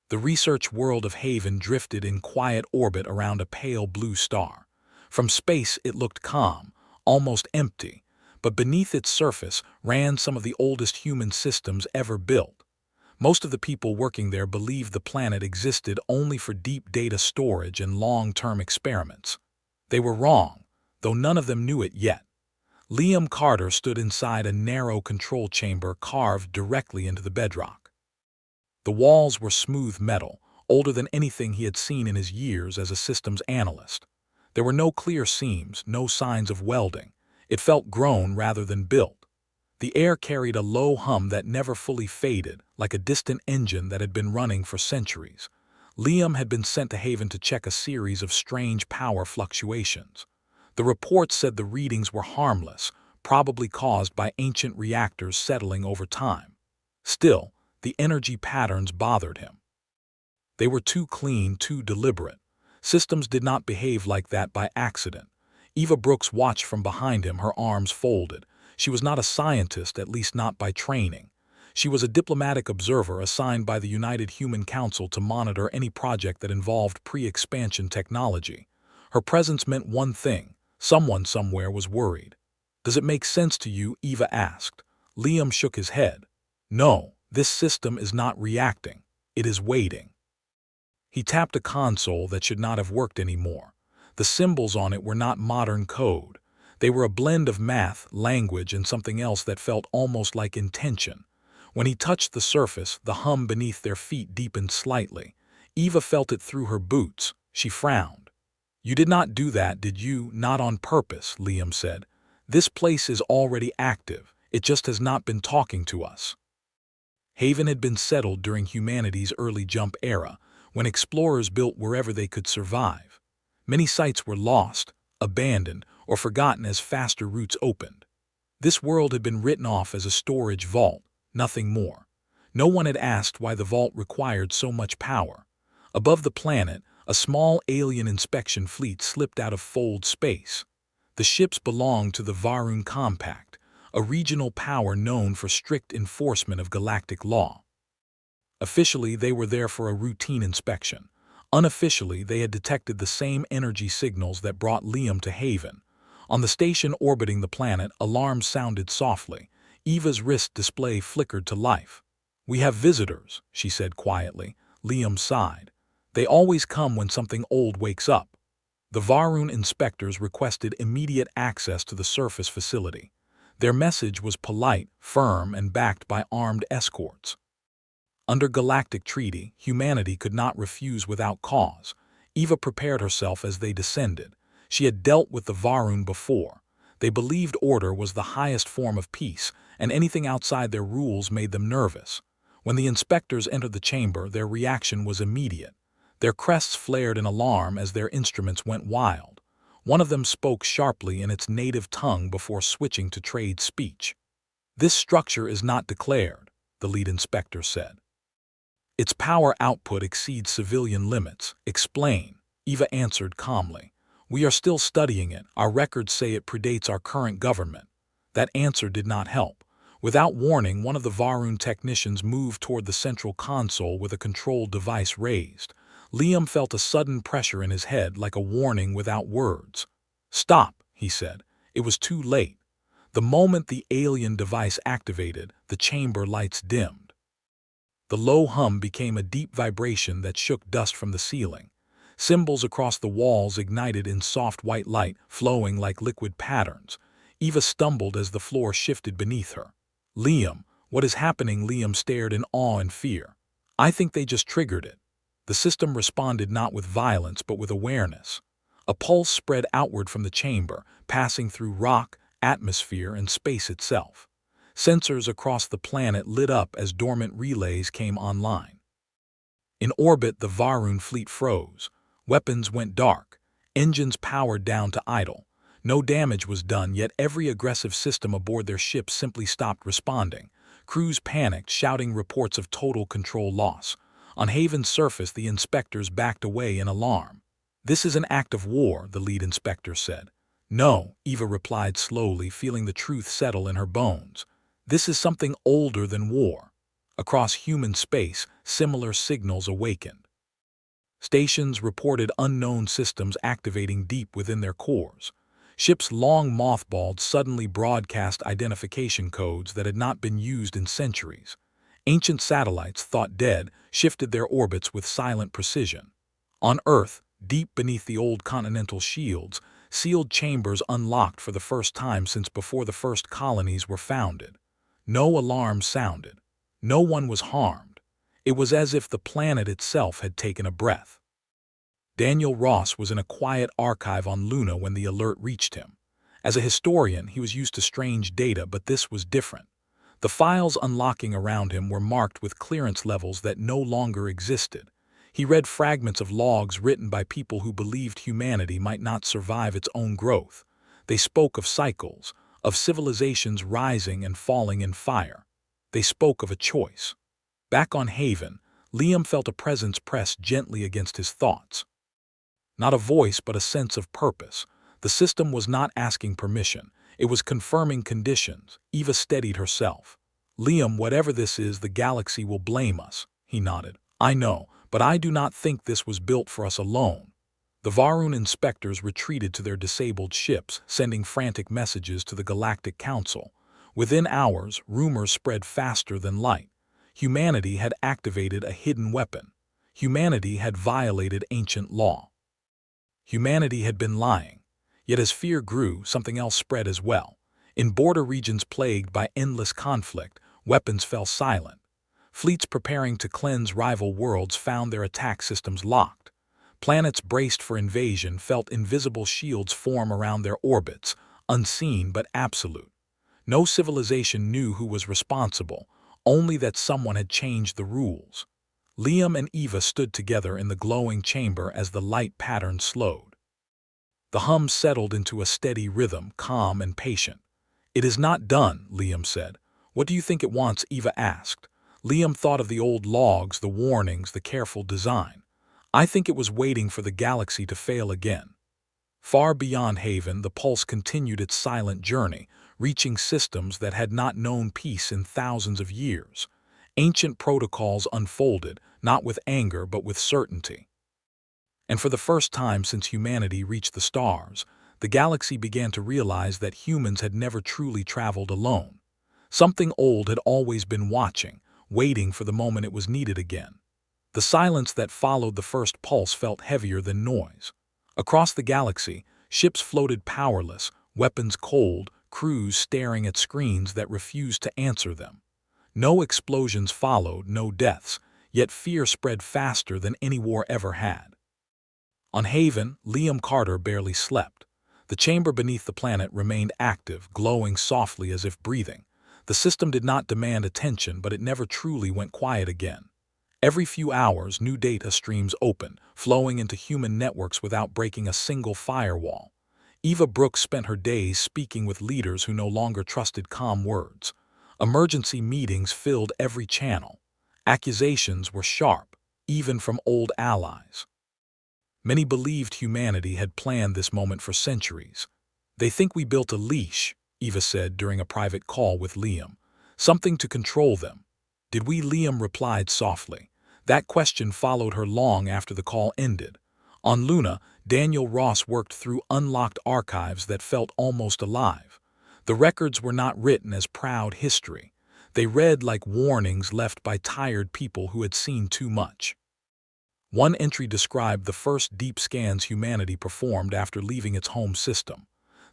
The research world of Haven drifted in quiet orbit around a pale blue star. From space it looked calm, almost empty, but beneath its surface ran some of the oldest human systems ever built. Most of the people working there believed the planet existed only for deep data storage and long-term experiments. They were wrong, though none of them knew it yet. Liam Carter stood inside a narrow control chamber carved directly into the bedrock. The walls were smooth metal, older than anything he had seen in his years as a systems analyst. There were no clear seams, no signs of welding. It felt grown rather than built. The air carried a low hum that never fully faded, like a distant engine that had been running for centuries. Liam had been sent to Haven to check a series of strange power fluctuations. The reports said the readings were harmless, probably caused by ancient reactors settling over time. Still, the energy patterns bothered him. They were too clean, too deliberate. Systems did not behave like that by accident. Eva Brooks watched from behind him, her arms folded. She was not a scientist, at least not by training. She was a diplomatic observer assigned by the United Human Council to monitor any project that involved pre-expansion technology. Her presence meant one thing: someone somewhere was worried. "Does it make sense to you?" Eva asked. Liam shook his head. "No, this system is not reacting. It is waiting." He tapped a console that should not have worked anymore. The symbols on it were not modern code. They were a blend of math, language, and something else that felt almost like intention. When he touched the surface, the hum beneath their feet deepened slightly. Eva felt it through her boots. She frowned. "You did not do that, did you?" "Not on purpose," Liam said. "This place is already active. It just has not been talking to us." Haven had been settled during humanity's early jump era, when explorers built wherever they could survive. Many sites were lost, abandoned, or forgotten as faster routes opened. This world had been written off as a storage vault, nothing more. No one had asked why the vault required so much power. Above the planet, a small alien inspection fleet slipped out of Fold space. The ships belonged to the Varun Compact, a regional power known for strict enforcement of galactic law. Officially, they were there for a routine inspection. Unofficially, they had detected the same energy signals that brought Liam to Haven. On the station orbiting the planet, alarms sounded softly. Eva's wrist display flickered to life. "We have visitors," she said quietly. Liam sighed. "They always come when something old wakes up." The Varun inspectors requested immediate access to the surface facility. Their message was polite, firm, and backed by armed escorts. Under Galactic treaty, humanity could not refuse without cause. Eva prepared herself as they descended. She had dealt with the Varun before. They believed order was the highest form of peace, and anything outside their rules made them nervous. When the inspectors entered the chamber, their reaction was immediate. Their crests flared in alarm as their instruments went wild. One of them spoke sharply in its native tongue before switching to trade speech. "This structure is not declared," the lead inspector said. "Its power output exceeds civilian limits. Explain," Eva answered calmly. "We are still studying it. Our records say it predates our current government." That answer did not help. Without warning, one of the Varun technicians moved toward the central console with a control device raised. Liam felt a sudden pressure in his head, like a warning without words. "Stop," he said. It was too late. The moment the alien device activated, the chamber lights dimmed. The low hum became a deep vibration that shook dust from the ceiling. Symbols across the walls ignited in soft white light, flowing like liquid patterns. Eva stumbled as the floor shifted beneath her. "Liam, what is happening?" Liam stared in awe and fear. "I think they just triggered it." The system responded not with violence but with awareness. A pulse spread outward from the chamber, passing through rock, atmosphere, and space itself. Sensors across the planet lit up as dormant relays came online. In orbit, the Varun fleet froze. Weapons went dark. Engines powered down to idle. No damage was done, yet every aggressive system aboard their ships simply stopped responding. Crews panicked, shouting reports of total control loss. On Haven's surface, the inspectors backed away in alarm. "This is an act of war," the lead inspector said. "No," Eva replied slowly, feeling the truth settle in her bones. "This is something older than war. Across human space, similar signals awakened. Stations reported unknown systems activating deep within their cores. Ships long mothballed suddenly broadcast identification codes that had not been used in centuries. Ancient satellites, thought dead, shifted their orbits with silent precision. On Earth, deep beneath the old continental shields, sealed chambers unlocked for the first time since before the first colonies were founded. No alarm sounded. No one was harmed. It was as if the planet itself had taken a breath. Daniel Ross was in a quiet archive on Luna when the alert reached him. As a historian, he was used to strange data, but this was different. The files unlocking around him were marked with clearance levels that no longer existed. He read fragments of logs written by people who believed humanity might not survive its own growth. They spoke of cycles, of civilizations rising and falling in fire. They spoke of a choice. Back on Haven, Liam felt a presence press gently against his thoughts. Not a voice, but a sense of purpose. The system was not asking permission. It was confirming conditions. Eva steadied herself. Liam, whatever this is, the galaxy will blame us. He nodded. I know, but I do not think this was built for us alone. The Varun inspectors retreated to their disabled ships, sending frantic messages to the Galactic Council. Within hours, rumors spread faster than light. Humanity had activated a hidden weapon. Humanity had violated ancient law. Humanity had been lying. Yet as fear grew, something else spread as well. In border regions plagued by endless conflict, weapons fell silent. Fleets preparing to cleanse rival worlds found their attack systems locked. Planets braced for invasion felt invisible shields form around their orbits, unseen but absolute. No civilization knew who was responsible, only that someone had changed the rules. Liam and Eva stood together in the glowing chamber as the light pattern slowed. The hum settled into a steady rhythm, calm and patient. It is not done, Liam said. What do you think it wants? Eva asked. Liam thought of the old logs, the warnings, the careful design. I think it was waiting for the galaxy to fail again. Far beyond Haven, the pulse continued its silent journey, reaching systems that had not known peace in thousands of years. Ancient protocols unfolded, not with anger but with certainty. And for the first time since humanity reached the stars, the galaxy began to realize that humans had never truly traveled alone. Something old had always been watching, waiting for the moment it was needed again. The silence that followed the first pulse felt heavier than noise. Across the galaxy, ships floated powerless, weapons cold, crews staring at screens that refused to answer them. No explosions followed, no deaths, yet fear spread faster than any war ever had. On Haven, Liam Carter barely slept. The chamber beneath the planet remained active, glowing softly as if breathing. The system did not demand attention, but it never truly went quiet again. Every few hours, new data streams opened, flowing into human networks without breaking a single firewall. Eva Brooks spent her days speaking with leaders who no longer trusted calm words. Emergency meetings filled every channel. Accusations were sharp, even from old allies. Many believed humanity had planned this moment for centuries. They think we built a leash, Eva said during a private call with Liam. Something to control them. Did we? Liam replied softly. That question followed her long after the call ended. On Luna, Daniel Ross worked through unlocked archives that felt almost alive. The records were not written as proud history. They read like warnings left by tired people who had seen too much. One entry described the first deep scans humanity performed after leaving its home system.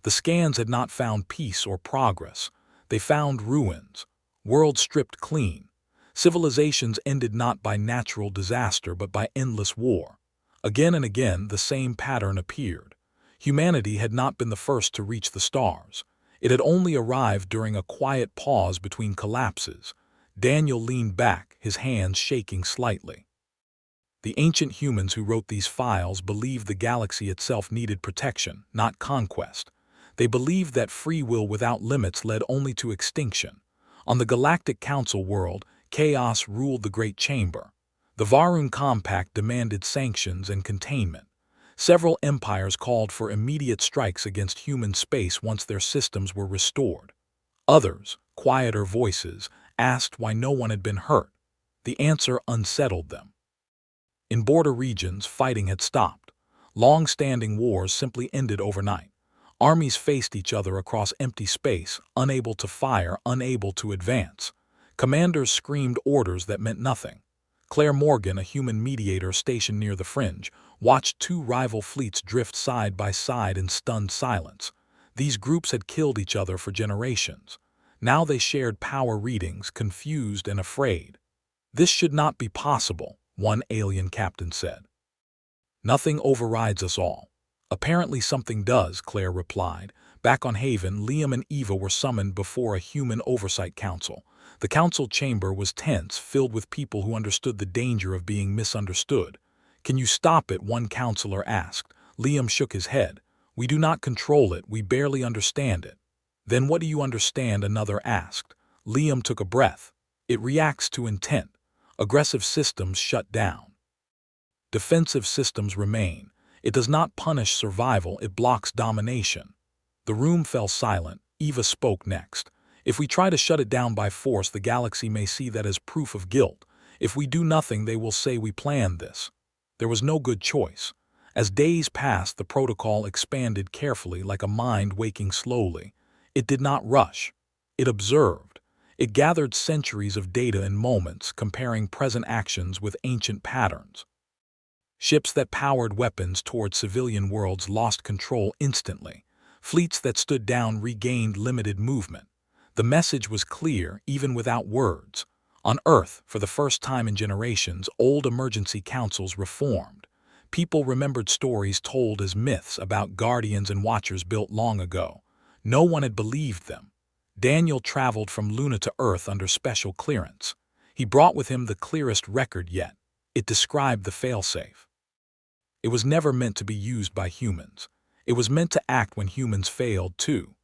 The scans had not found peace or progress. They found ruins, worlds stripped clean. Civilizations ended not by natural disaster but by endless war. Again and again, the same pattern appeared. Humanity had not been the first to reach the stars. It had only arrived during a quiet pause between collapses. Daniel leaned back, his hands shaking slightly. The ancient humans who wrote these files believed the galaxy itself needed protection, not conquest. They believed that free will without limits led only to extinction. On the Galactic Council world, chaos ruled the Great Chamber. The Varun Compact demanded sanctions and containment. Several empires called for immediate strikes against human space once their systems were restored. Others, quieter voices, asked why no one had been hurt. The answer unsettled them. In border regions, fighting had stopped. Long-standing wars simply ended overnight. Armies faced each other across empty space, unable to fire, unable to advance. Commanders screamed orders that meant nothing. Claire Morgan, a human mediator stationed near the fringe, watched two rival fleets drift side by side in stunned silence. These groups had killed each other for generations. Now they shared power readings, confused and afraid. "This should not be possible," one alien captain said. "Nothing overrides us all." "Apparently something does," Claire replied. Back on Haven, Liam and Eva were summoned before a human oversight council. The council chamber was tense, filled with people who understood the danger of being misunderstood. "Can you stop it?" one counselor asked. Liam shook his head. "We do not control it, we barely understand it." "Then what do you understand?" another asked. Liam took a breath. "It reacts to intent. Aggressive systems shut down. Defensive systems remain. It does not punish survival, it blocks domination." The room fell silent. Eva spoke next. "If we try to shut it down by force, the galaxy may see that as proof of guilt. If we do nothing, they will say we planned this." There was no good choice. As days passed, the protocol expanded carefully, like a mind waking slowly. It did not rush. It observed. It gathered centuries of data in moments, comparing present actions with ancient patterns. Ships that powered weapons toward civilian worlds lost control instantly. Fleets that stood down regained limited movement. The message was clear, even without words. On Earth, for the first time in generations, old emergency councils reformed. People remembered stories told as myths about guardians and watchers built long ago. No one had believed them. Daniel traveled from Luna to Earth under special clearance. He brought with him the clearest record yet. It described the Failsafe. It was never meant to be used by humans. It was meant to act when humans failed too.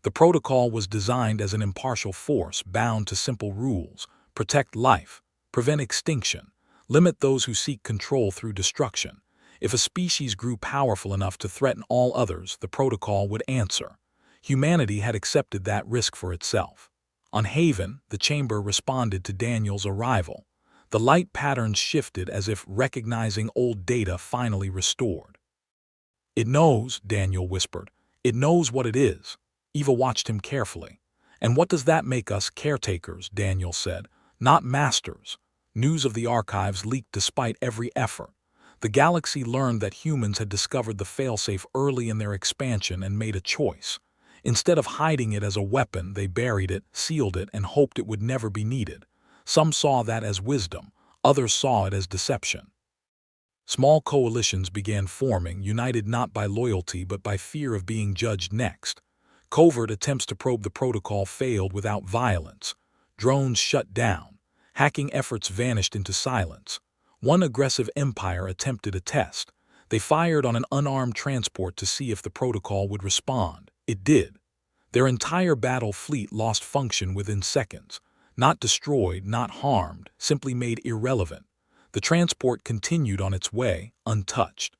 The protocol was designed as an impartial force bound to simple rules: protect life, prevent extinction, limit those who seek control through destruction. If a species grew powerful enough to threaten all others, the protocol would answer. Humanity had accepted that risk for itself. On Haven, the chamber responded to Daniel's arrival. The light patterns shifted as if recognizing old data finally restored. "It knows," Daniel whispered. "It knows what it is." Eva watched him carefully. "And what does that make us? Caretakers," Daniel said. "Not masters." News of the archives leaked despite every effort. The galaxy learned that humans had discovered the failsafe early in their expansion and made a choice. Instead of hiding it as a weapon, they buried it, sealed it, and hoped it would never be needed. Some saw that as wisdom, others saw it as deception. Small coalitions began forming, united not by loyalty but by fear of being judged next. Covert attempts to probe the protocol failed without violence. Drones shut down. Hacking efforts vanished into silence. One aggressive empire attempted a test. They fired on an unarmed transport to see if the protocol would respond. It did. Their entire battle fleet lost function within seconds. Not destroyed, not harmed, simply made irrelevant. The transport continued on its way, untouched.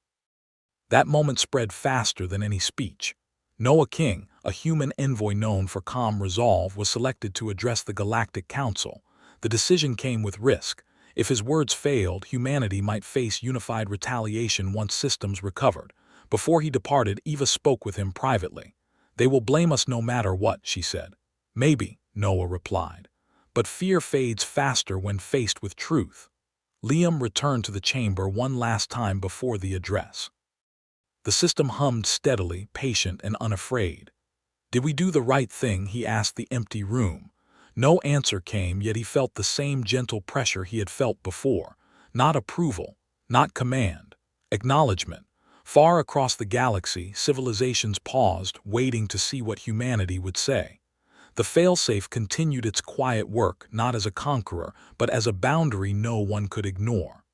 That moment spread faster than any speech. Noah King, a human envoy known for calm resolve, was selected to address the Galactic Council. The decision came with risk. If his words failed, humanity might face unified retaliation once systems recovered. Before he departed, Eva spoke with him privately. "They will blame us no matter what," she said. "Maybe," Noah replied. "But fear fades faster when faced with truth." Liam returned to the chamber one last time before the address. The system hummed steadily, patient and unafraid. "Did we do the right thing?" he asked the empty room. No answer came, yet he felt the same gentle pressure he had felt before. Not approval, not command, acknowledgement. Far across the galaxy, civilizations paused, waiting to see what humanity would say. The failsafe continued its quiet work, not as a conqueror, but as a boundary no one could ignore.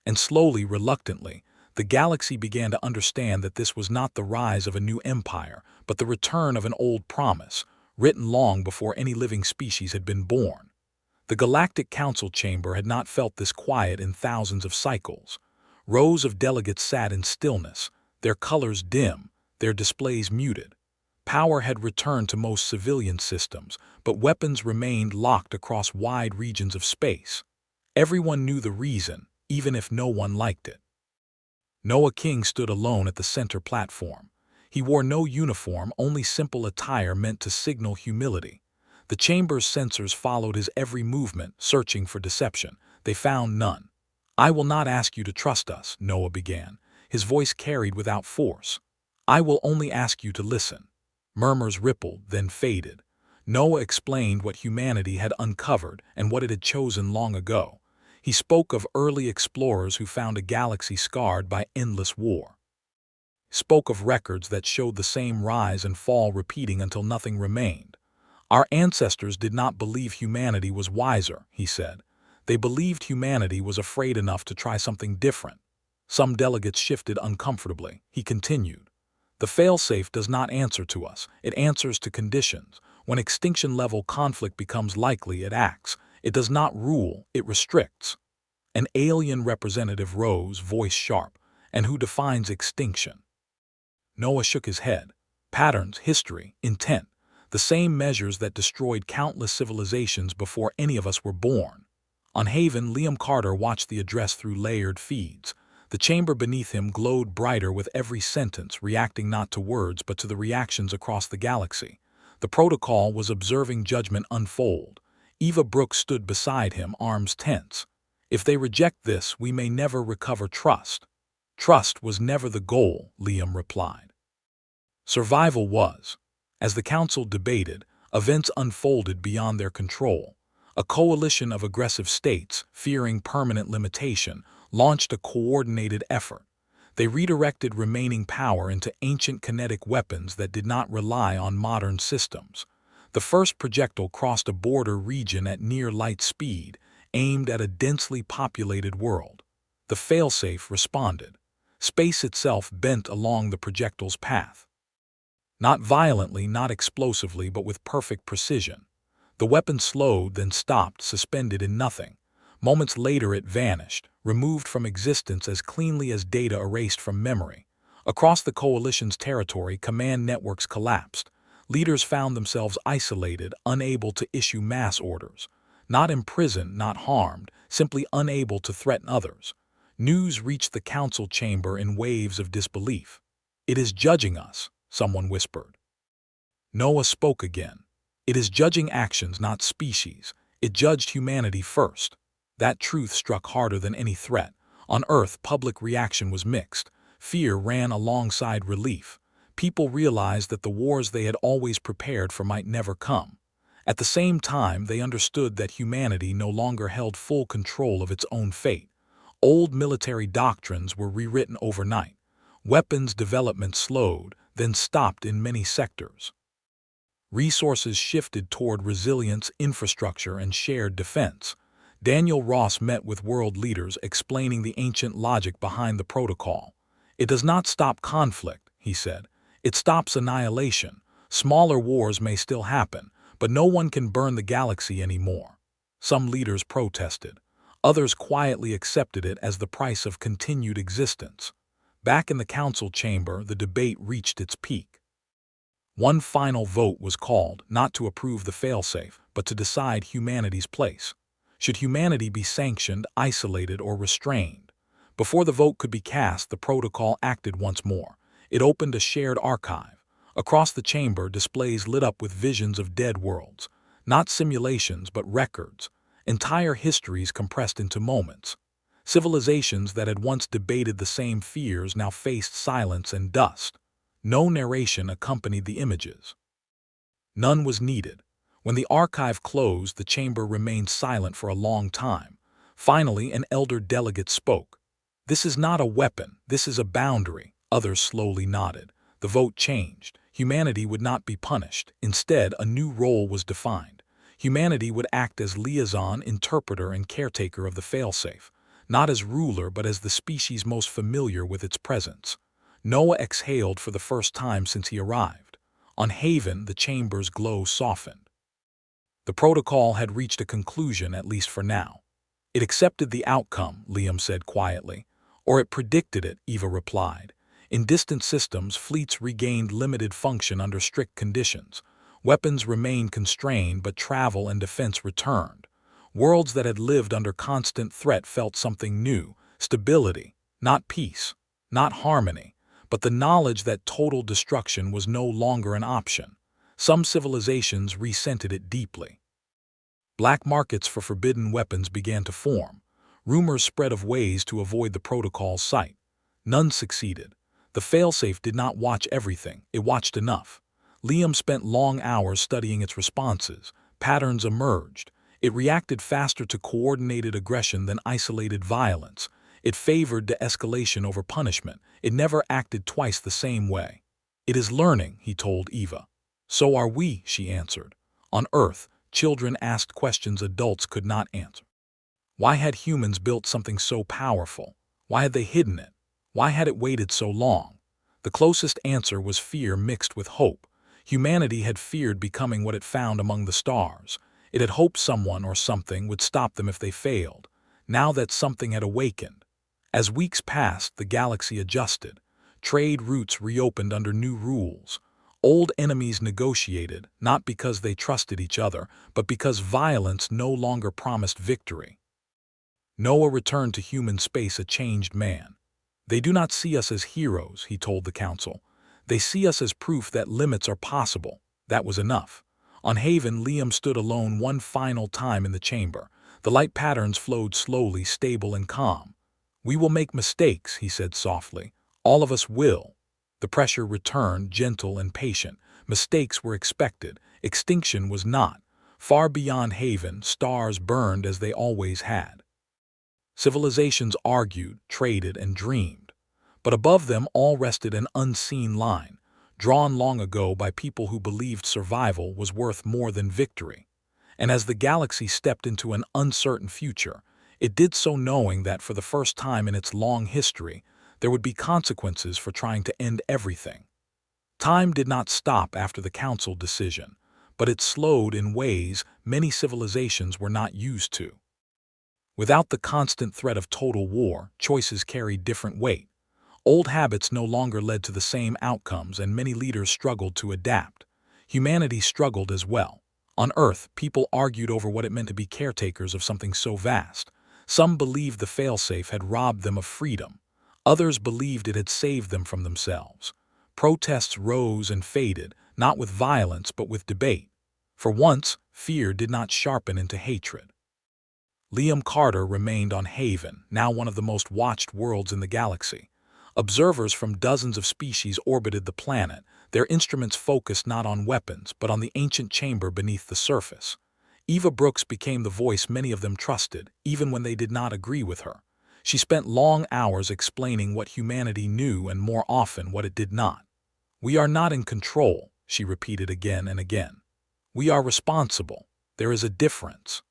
And slowly, reluctantly, the galaxy began to understand that this was not the rise of a new empire, but the return of an old promise, written long before any living species had been born. The Galactic Council chamber had not felt this quiet in thousands of cycles. Rows of delegates sat in stillness, their colors dim, their displays muted. Power had returned to most civilian systems, but weapons remained locked across wide regions of space. Everyone knew the reason, even if no one liked it. Noah King stood alone at the center platform. He wore no uniform, only simple attire meant to signal humility. The chamber's sensors followed his every movement, searching for deception. They found none. "I will not ask you to trust us," Noah began, his voice carried without force. "I will only ask you to listen." Murmurs rippled, then faded. Noah explained what humanity had uncovered and what it had chosen long ago. He spoke of early explorers who found a galaxy scarred by endless war. Spoke of records that showed the same rise and fall repeating until nothing remained. "Our ancestors did not believe humanity was wiser," he said. "They believed humanity was afraid enough to try something different." Some delegates shifted uncomfortably. He continued, "The failsafe does not answer to us. It answers to conditions. When extinction-level conflict becomes likely, it acts. It does not rule, it restricts." An alien representative rose, voice sharp. "And who defines extinction?" Noah shook his head. "Patterns, history, intent. The same measures that destroyed countless civilizations before any of us were born." On Haven, Liam Carter watched the address through layered feeds. The chamber beneath him glowed brighter with every sentence, reacting not to words but to the reactions across the galaxy. The protocol was observing judgment unfold. Eva Brooks stood beside him, arms tense. "If they reject this, we may never recover trust." "Trust was never the goal," Liam replied. "Survival was." As the council debated, events unfolded beyond their control. A coalition of aggressive states, fearing permanent limitation, launched a coordinated effort. They redirected remaining power into ancient kinetic weapons that did not rely on modern systems. The first projectile crossed a border region at near light speed, aimed at a densely populated world. The failsafe responded. Space itself bent along the projectile's path. Not violently, not explosively, but with perfect precision. The weapon slowed, then stopped, suspended in nothing. Moments later it vanished, removed from existence as cleanly as data erased from memory. Across the coalition's territory, command networks collapsed. Leaders found themselves isolated, unable to issue mass orders. Not imprisoned, not harmed, simply unable to threaten others. News reached the council chamber in waves of disbelief. "It is judging us," someone whispered. Noah spoke again. "It is judging actions, not species. It judged humanity first." That truth struck harder than any threat. On Earth, public reaction was mixed. Fear ran alongside relief. People realized that the wars they had always prepared for might never come. At the same time, they understood that humanity no longer held full control of its own fate. Old military doctrines were rewritten overnight. Weapons development slowed, then stopped in many sectors. Resources shifted toward resilience, infrastructure, and shared defense. Daniel Ross met with world leaders, explaining the ancient logic behind the protocol. "It does not stop conflict," he said. "It stops annihilation. Smaller wars may still happen, but no one can burn the galaxy anymore." Some leaders protested. Others quietly accepted it as the price of continued existence. Back in the council chamber, the debate reached its peak. One final vote was called, not to approve the failsafe, but to decide humanity's place. Should humanity be sanctioned, isolated, or restrained? Before the vote could be cast, the protocol acted once more. It opened a shared archive. Across the chamber, displays lit up with visions of dead worlds. Not simulations, but records. Entire histories compressed into moments. Civilizations that had once debated the same fears now faced silence and dust. No narration accompanied the images. None was needed. When the archive closed, the chamber remained silent for a long time. Finally, an elder delegate spoke. "This is not a weapon, this is a boundary." Others slowly nodded. The vote changed. Humanity would not be punished. Instead, a new role was defined. Humanity would act as liaison, interpreter, and caretaker of the failsafe. Not as ruler, but as the species most familiar with its presence. Noah exhaled for the first time since he arrived. On Haven, the chamber's glow softened. The protocol had reached a conclusion, at least for now. "It accepted the outcome," Liam said quietly. "Or it predicted it," Eva replied. In distant systems, fleets regained limited function under strict conditions. Weapons remained constrained, but travel and defense returned. Worlds that had lived under constant threat felt something new, stability, not peace, not harmony, but the knowledge that total destruction was no longer an option. Some civilizations resented it deeply. Black markets for forbidden weapons began to form. Rumors spread of ways to avoid the protocol's sight. None succeeded. The Failsafe did not watch everything, it watched enough. Liam spent long hours studying its responses. Patterns emerged. It reacted faster to coordinated aggression than isolated violence. It favored de-escalation over punishment. It never acted twice the same way. "It is learning," he told Eva. "So are we," she answered. On Earth, children asked questions adults could not answer. Why had humans built something so powerful? Why had they hidden it? Why had it waited so long? The closest answer was fear mixed with hope. Humanity had feared becoming what it found among the stars. It had hoped someone or something would stop them if they failed. Now that something had awakened. As weeks passed, the galaxy adjusted. Trade routes reopened under new rules. Old enemies negotiated, not because they trusted each other, but because violence no longer promised victory. Noah returned to human space a changed man. "They do not see us as heroes," he told the council. "They see us as proof that limits are possible." That was enough. On Haven, Liam stood alone one final time in the chamber. The light patterns flowed slowly, stable and calm. "We will make mistakes," he said softly. "All of us will." The pressure returned, gentle and patient. Mistakes were expected. Extinction was not. Far beyond Haven, stars burned as they always had. Civilizations argued, traded, and dreamed. But above them all rested an unseen line, drawn long ago by people who believed survival was worth more than victory. And as the galaxy stepped into an uncertain future, it did so knowing that for the first time in its long history, there would be consequences for trying to end everything. Time did not stop after the council decision, but it slowed in ways many civilizations were not used to. Without the constant threat of total war, choices carried different weight. Old habits no longer led to the same outcomes, and many leaders struggled to adapt. Humanity struggled as well. On Earth, people argued over what it meant to be caretakers of something so vast. Some believed the Failsafe had robbed them of freedom. Others believed it had saved them from themselves. Protests rose and faded, not with violence but with debate. For once, fear did not sharpen into hatred. Liam Carter remained on Haven, now one of the most watched worlds in the galaxy. Observers from dozens of species orbited the planet, their instruments focused not on weapons but on the ancient chamber beneath the surface. Eva Brooks became the voice many of them trusted, even when they did not agree with her. She spent long hours explaining what humanity knew and more often what it did not. "We are not in control," she repeated again and again. "We are responsible. There is a difference."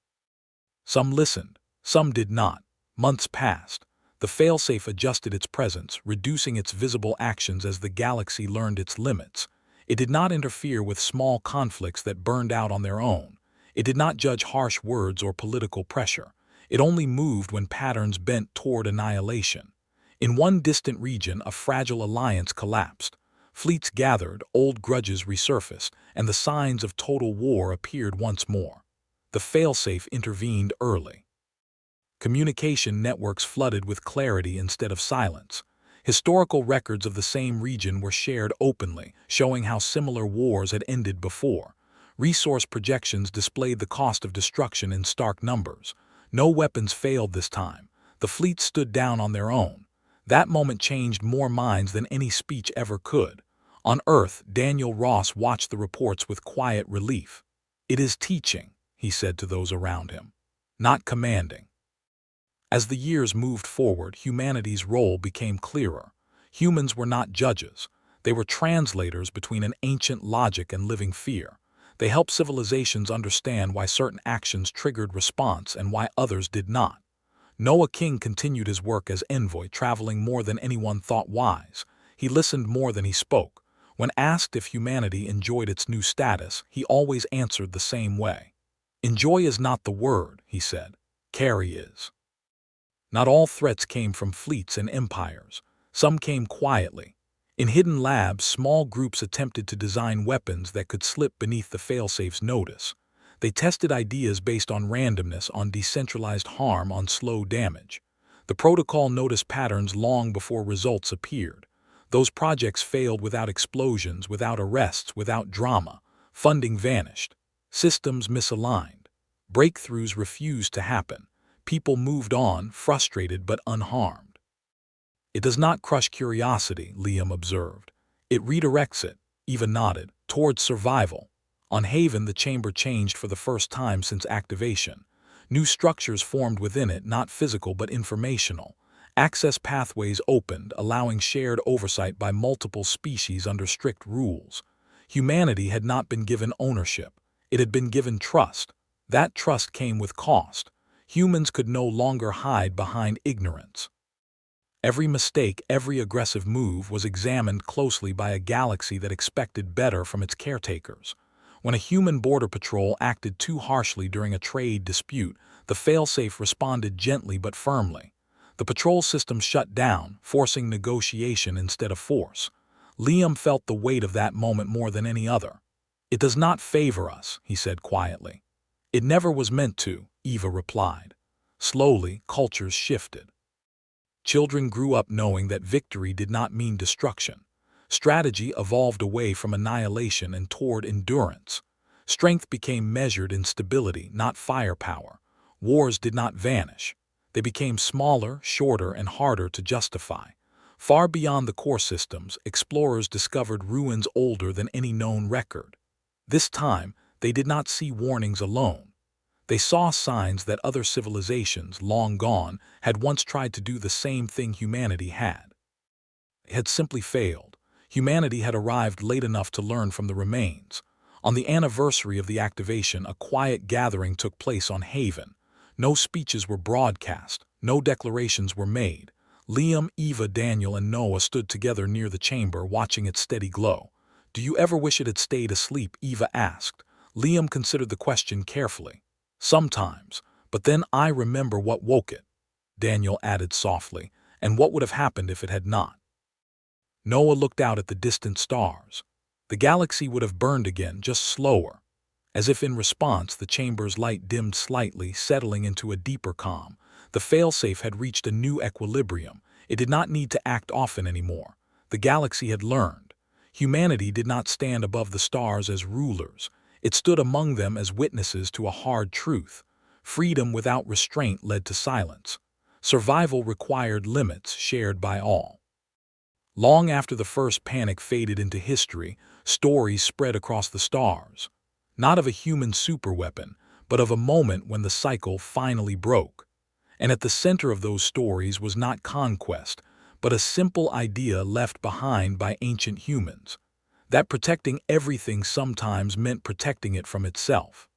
Some listened, some did not. Months passed. The Failsafe adjusted its presence, reducing its visible actions as the galaxy learned its limits. It did not interfere with small conflicts that burned out on their own. It did not judge harsh words or political pressure. It only moved when patterns bent toward annihilation. In one distant region, a fragile alliance collapsed. Fleets gathered, old grudges resurfaced, and the signs of total war appeared once more. The Failsafe intervened early. Communication networks flooded with clarity instead of silence. Historical records of the same region were shared openly, showing how similar wars had ended before. Resource projections displayed the cost of destruction in stark numbers. No weapons failed this time. The fleet stood down on their own. That moment changed more minds than any speech ever could. On Earth, Daniel Ross watched the reports with quiet relief. "It is teaching," he said to those around him, "not commanding." As the years moved forward, humanity's role became clearer. Humans were not judges. They were translators between an ancient logic and living fear. They helped civilizations understand why certain actions triggered response and why others did not. Noah King continued his work as envoy, traveling more than anyone thought wise. He listened more than he spoke. When asked if humanity enjoyed its new status, he always answered the same way. "Enjoy is not the word," he said. "Carry is." Not all threats came from fleets and empires. Some came quietly. In hidden labs, small groups attempted to design weapons that could slip beneath the Failsafe's notice. They tested ideas based on randomness, on decentralized harm, on slow damage. The protocol noticed patterns long before results appeared. Those projects failed without explosions, without arrests, without drama. Funding vanished. Systems misaligned. Breakthroughs refused to happen. People moved on, frustrated but unharmed. It does not crush curiosity, Liam observed. It redirects it, Eva nodded, towards survival. On Haven, the chamber changed for the first time since activation. New structures formed within it, not physical but informational. Access pathways opened, allowing shared oversight by multiple species under strict rules. Humanity had not been given ownership. It had been given trust. That trust came with cost. Humans could no longer hide behind ignorance. Every mistake, every aggressive move was examined closely by a galaxy that expected better from its caretakers. When a human border patrol acted too harshly during a trade dispute, the Failsafe responded gently but firmly. The patrol system shut down, forcing negotiation instead of force. Liam felt the weight of that moment more than any other. "It does not favor us," he said quietly. "It never was meant to," Eva replied. Slowly, cultures shifted. Children grew up knowing that victory did not mean destruction. Strategy evolved away from annihilation and toward endurance. Strength became measured in stability, not firepower. Wars did not vanish. They became smaller, shorter, and harder to justify. Far beyond the core systems, explorers discovered ruins older than any known record. This time, they did not see warnings alone. They saw signs that other civilizations, long gone, had once tried to do the same thing humanity had. It had simply failed. Humanity had arrived late enough to learn from the remains. On the anniversary of the activation, a quiet gathering took place on Haven. No speeches were broadcast. No declarations were made. Liam, Eva, Daniel, and Noah stood together near the chamber, watching its steady glow. "Do you ever wish it had stayed asleep?" Eva asked. Liam considered the question carefully. "Sometimes, but then I remember what woke it," Daniel added softly. "And what would have happened if it had not?" Noah looked out at the distant stars. The galaxy would have burned again, just slower. As if in response, the chamber's light dimmed slightly, settling into a deeper calm. The failsafe had reached a new equilibrium. It did not need to act often anymore. The galaxy had learned. Humanity did not stand above the stars as rulers. It stood among them as witnesses to a hard truth. Freedom without restraint led to silence. Survival required limits shared by all. Long after the first panic faded into history, stories spread across the stars. Not of a human superweapon, but of a moment when the cycle finally broke. And at the center of those stories was not conquest, but a simple idea left behind by ancient humans, that protecting everything sometimes meant protecting it from itself.